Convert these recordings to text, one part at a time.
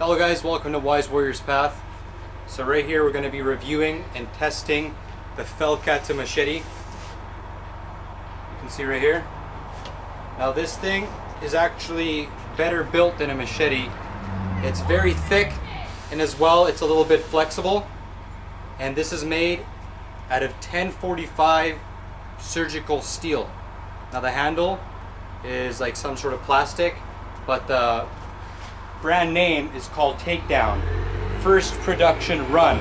Hello guys, welcome to Wise Warrior's Path. So right here we're going to be reviewing and testing the Falcata machete. You can see right here. Now this thing is actually better built than a machete. It's very thick, and as well it's a little bit flexible. And this is made out of 1045 surgical steel. Now the handle is like some sort of plastic, but the brand name is called Takedown, first production run.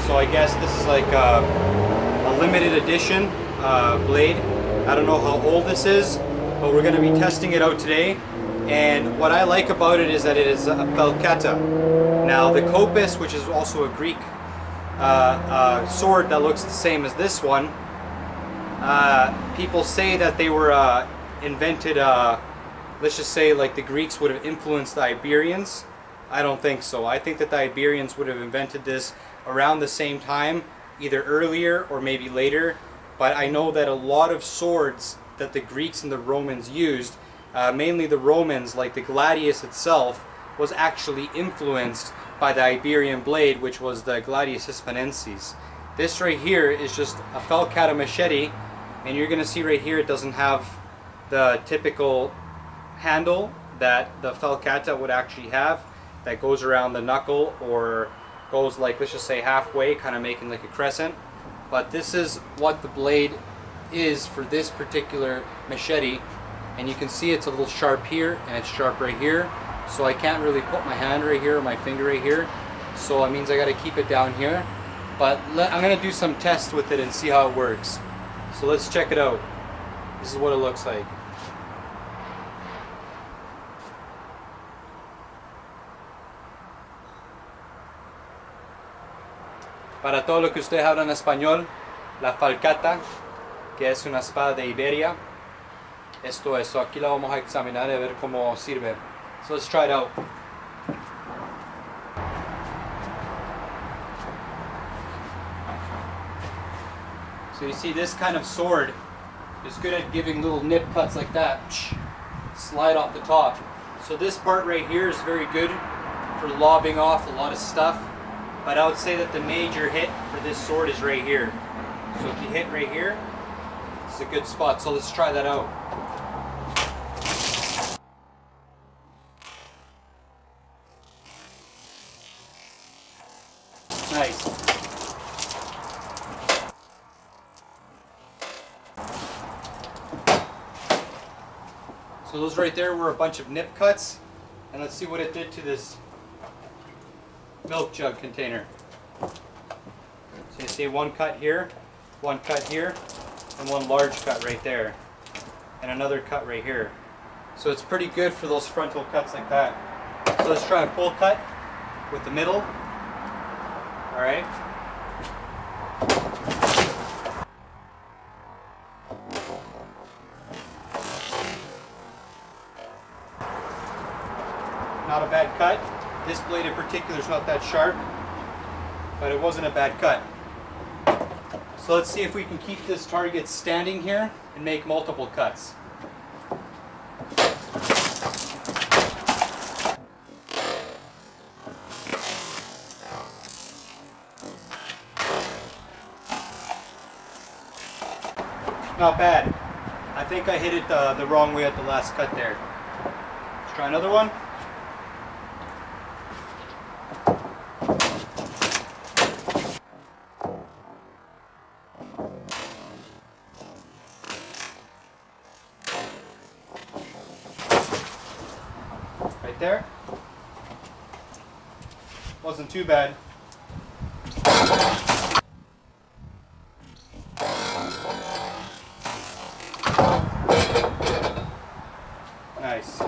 So I guess this is like a limited edition blade. I don't know how old this is, but we're going to be testing it out today. And what I like about it is that it is a Falcata. Now the kopis, which is also a Greek sword that looks the same as this one, people say that they were invented, let's just say like the Greeks would have influenced the Iberians. I don't think so. I think that the Iberians would have invented this around the same time, either earlier or maybe later. But I know that a lot of swords that the Greeks and the Romans used, mainly the Romans, like the gladius itself, was actually influenced by the Iberian blade, which was the Gladius Hispanensis. This right here is just a Falcata machete, and you're going to see right here it doesn't have the typical handle that the Falcata would actually have, that goes around the knuckle or goes like, let's just say halfway, kind of making like a crescent. But this is what the blade is for this particular machete, and you can see it's a little sharp here and it's sharp right here, so I can't really put my hand right here or my finger right here, so it means I got to keep it down here. But I'm going to do some tests with it and see how it works. So let's check it out. This is what it looks like. Para todo lo que ustedes hablan español, la Falcata, que es una espada de Iberia, esto es. So aquí la vamos a examinar y ver cómo sirve. So let's try it out. So you see, this kind of sword is good at giving little nip cuts like that. Slide off the top. So this part right here is very good for lobbing off a lot of stuff. But I would say that the major hit for this sword is right here. So if you hit right here, it's a good spot. So let's try that out. Nice. So those right there were a bunch of nip cuts. And let's see what it did to this milk jug container. So you see one cut here, and one large cut right there, and another cut right here. So it's pretty good for those frontal cuts like that. So let's try a full cut with the middle. Alright. Not a bad cut. This blade in particular is not that sharp, but it wasn't a bad cut. So let's see if we can keep this target standing here and make multiple cuts. Not bad. I think I hit it the wrong way at the last cut there. Let's try another one. Right there. Wasn't too bad. Nice.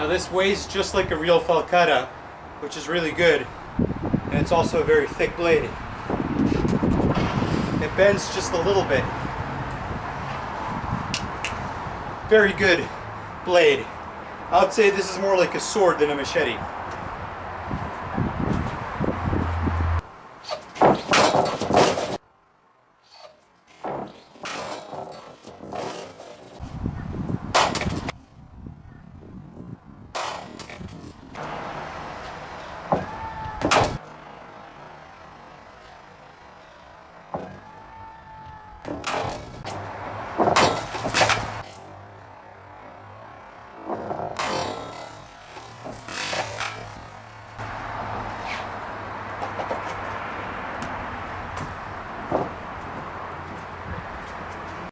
Now this weighs just like a real Falcata, which is really good, and it's also a very thick blade. It bends just a little bit. Very good blade. I would say this is more like a sword than a machete.